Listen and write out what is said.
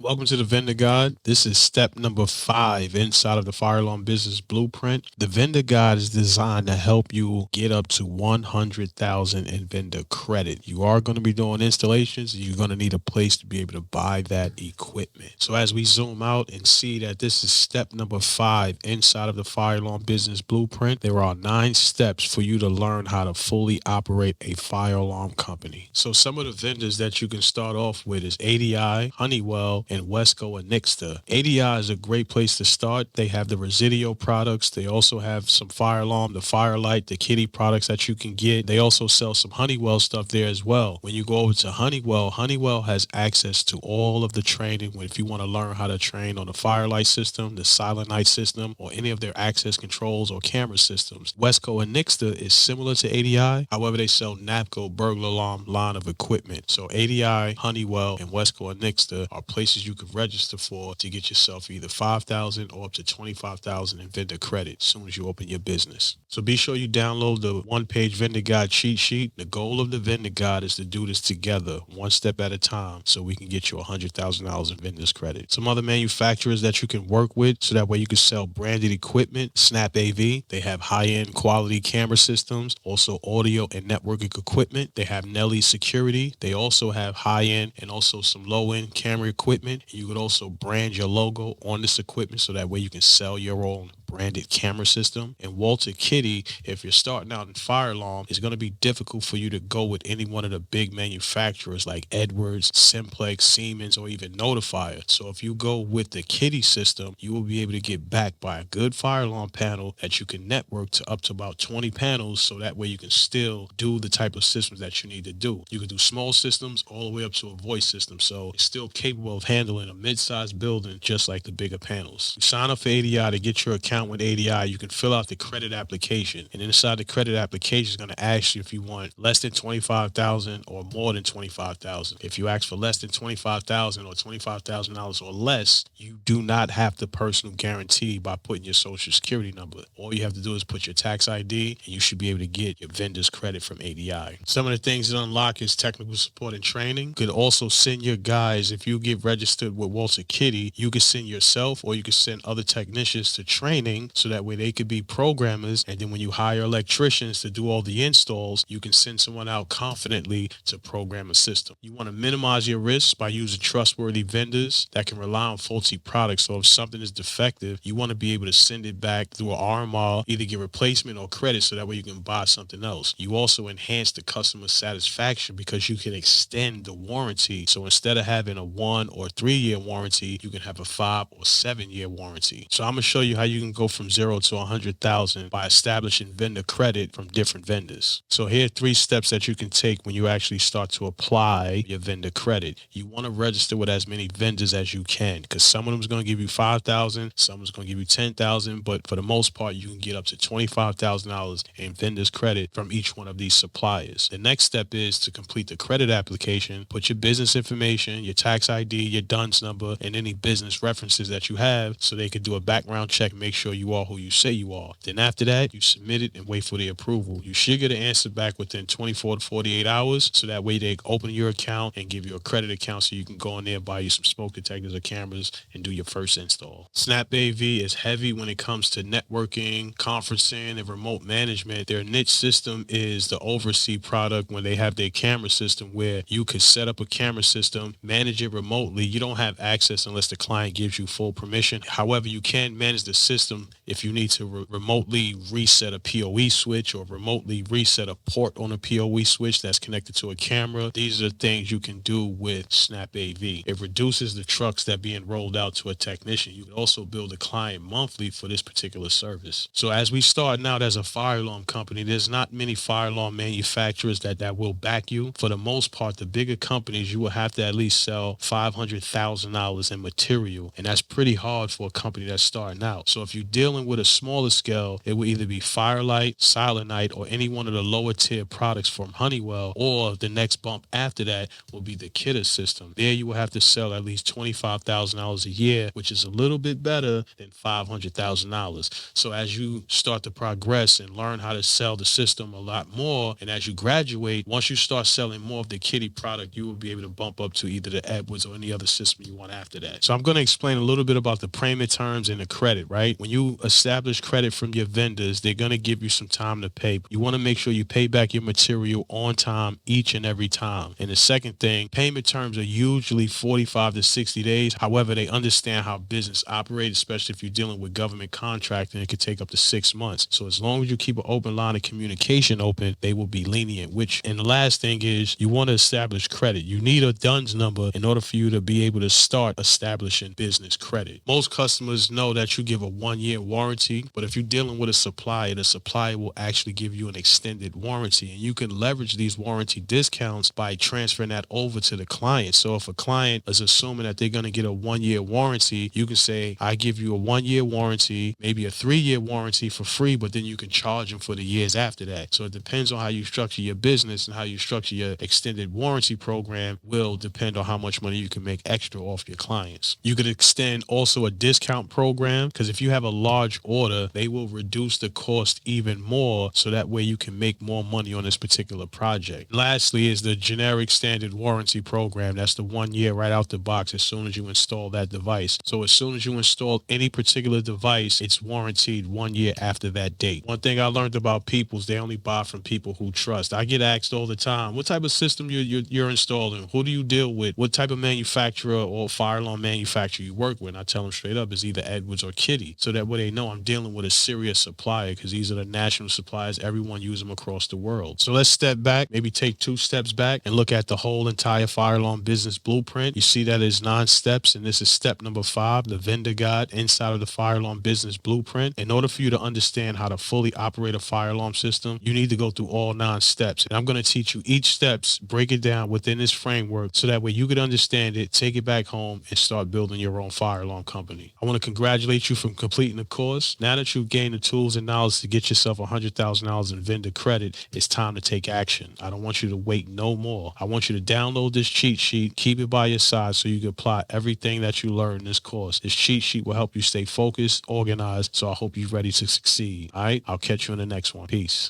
Welcome to the Vendor Guide. This is step number 5 inside of the Fire Alarm Business Blueprint. The Vendor Guide is designed to help you get up to 100,000 in vendor credit. You are going to be doing installations, and you're going to need a place to be able to buy that equipment. So as we zoom out and see that this is step number 5 inside of the Fire Alarm Business Blueprint, there are 9 steps for you to learn how to fully operate a fire alarm company. So some of the vendors that you can start off with is ADI, Honeywell, and Wesco and NICSET. ADI is a great place to start. They have the Residio products. They also have some fire alarm, the Firelight, the Kitty products that you can get. They also sell some Honeywell stuff there as well. When you go over to Honeywell, Honeywell has access to all of the training. If you want to learn how to train on the Firelight system, the Silent Night system, or any of their access controls or camera systems. Wesco and NICSET is similar to ADI. However, they sell NAPCO burglar alarm line of equipment. So ADI, Honeywell, and Wesco and NICSET are places you can register for to get yourself either 5,000 or up to 25,000 in vendor credit as soon as you open your business. So be sure you download the one-page vendor guide cheat sheet. The goal of the vendor guide is to do this together, one step at a time, so we can get you $100,000 in vendors credit. Some other manufacturers that you can work with, so that way you can sell branded equipment. Snap AV, they have high-end quality camera systems, also audio and networking equipment. They have Nelly Security. They also have high-end and also some low-end camera equipment. You could also brand your logo on this equipment, so that way you can sell your own branded camera system. And Walter Kitty, if you're starting out in fire alarm, it's going to be difficult for you to go with any one of the big manufacturers like Edwards, Simplex, Siemens, or even Notifier. So if you go with the Kitty system, you will be able to get backed by a good fire alarm panel that you can network to up to about 20 panels, so that way you can still do the type of systems that you need to do. You can do small systems all the way up to a voice system, so it's still capable of handling a mid-sized building just like the bigger panels. You sign up for ADI to get your account with ADI. You can fill out the credit application, and inside the credit application is going to ask you if you want less than 25,000 or more than 25,000. If you ask for less than 25,000 or $25,000 or less, you do not have the personal guarantee by putting your social security number. All you have to do is put your tax ID, and you should be able to get your vendor's credit from ADI. Some of the things that unlock is technical support and training. You could also send your guys, if you get registered with Walter Kitty, you can send yourself or you can send other technicians to training, so that way they could be programmers. And then when you hire electricians to do all the installs, you can send someone out confidently to program a system. You want to minimize your risks by using trustworthy vendors that can rely on faulty products. So if something is defective, you want to be able to send it back through an RMR, either get replacement or credit, so that way you can buy something else. You also enhance the customer satisfaction because you can extend the warranty. So instead of having a 1 or 3 year warranty, you can have a 5 or 7 year warranty. So I'm going to show you how you can go from 0 to 100,000 by establishing vendor credit from different vendors. So here are 3 steps that you can take when you actually start to apply your vendor credit. You want to register with as many vendors as you can, because some of them is going to give you 5,000, some is going to give you 10,000, but for the most part, you can get up to $25,000 in vendors credit from each one of these suppliers. The next step is to complete the credit application. Put your business information, your tax ID, your DUNS number, and any business references that you have, so they can do a background check and make sure you are who you say you are. Then after that, you submit it and wait for the approval. You should get an answer back within 24 to 48 hours, so that way they open your account and give you a credit account, so you can go in there, buy you some smoke detectors or cameras, and do your first install. Snap AV is heavy when it comes to networking, conferencing, and remote management. Their niche system is the Oversee product, when they have their camera system where you could set up a camera system, manage it remotely. You don't have access unless the client gives you full permission. However, you can manage the system if you need to remotely reset a PoE switch or remotely reset a port on a PoE switch that's connected to a camera. These are the things you can do with Snap AV. It reduces the trucks that being rolled out to a technician. You can also bill the client monthly for this particular service. So as we start out as a fire alarm company, there's not many fire alarm manufacturers that will back you. For the most part, the bigger companies, you will have to at least sell $500,000 in material, and that's pretty hard for a company that's starting out. So if you dealing with a smaller scale, it will either be Firelight, Silent Night, or any one of the lower tier products from Honeywell, or the next bump after that will be the Kidder system. There you will have to sell at least $25,000 a year, which is a little bit better than $500,000. So as you start to progress and learn how to sell the system a lot more, and as you graduate, once you start selling more of the Kitty product, you will be able to bump up to either the Edwards or any other system you want after that. So I'm going to explain a little bit about the payment terms and the credit, right? When you establish credit from your vendors, they're going to give you some time to pay. You want to make sure you pay back your material on time each and every time. And the second thing, payment terms are usually 45 to 60 days. However, they understand how business operates, especially if you're dealing with government contracting. It could take up to 6 months. So as long as you keep an open line of communication open, they will be lenient. And the last thing is, you want to establish credit. You need a DUNS number in order for you to be able to start establishing business credit. Most customers know that you give a 1-year warranty, but if you're dealing with a supplier, the supplier will actually give you an extended warranty, and you can leverage these warranty discounts by transferring that over to the client. So if a client is assuming that they're going to get a 1-year warranty, you can say, I give you a 1-year warranty, maybe a 3-year warranty for free, but then you can charge them for the years after that. So it depends on how you structure your business, and how you structure your extended warranty program will depend on how much money you can make extra off your clients. You could extend also a discount program, because if you have a large order, they will reduce the cost even more, so that way you can make more money on this particular project. Lastly is the generic standard warranty program. That's the 1 year right out the box as soon as you install that device. So as soon as you install any particular device, it's warranted 1 year after that date. One thing I learned about people is they only buy from people who trust. I get asked all the time, what type of system you're installing? Who do you deal with? What type of manufacturer or fire alarm manufacturer you work with? And I tell them straight up, it's either Edwards or Kitty. So that way they know I'm dealing with a serious supplier, because these are the national suppliers. Everyone uses them across the world. So let's step back, maybe take 2 steps back and look at the whole entire fire alarm business blueprint. You see that is 9 steps, and this is step number 5, the vendor guide inside of the fire alarm business blueprint. In order for you to understand how to fully operate a fire alarm system, you need to go through all 9 steps. And I'm going to teach you each steps, break it down within this framework, so that way you could understand it, take it back home, and start building your own fire alarm company. I want to congratulate you for completing the course. Now that you've gained the tools and knowledge to get yourself $100,000 in vendor credit, it's time to take action. I don't want you to wait no more. I want you to download this cheat sheet, keep it by your side so you can apply everything that you learn in this course. This cheat sheet will help you stay focused, organized, so I hope you're ready to succeed. All right, I'll catch you in the next one. Peace.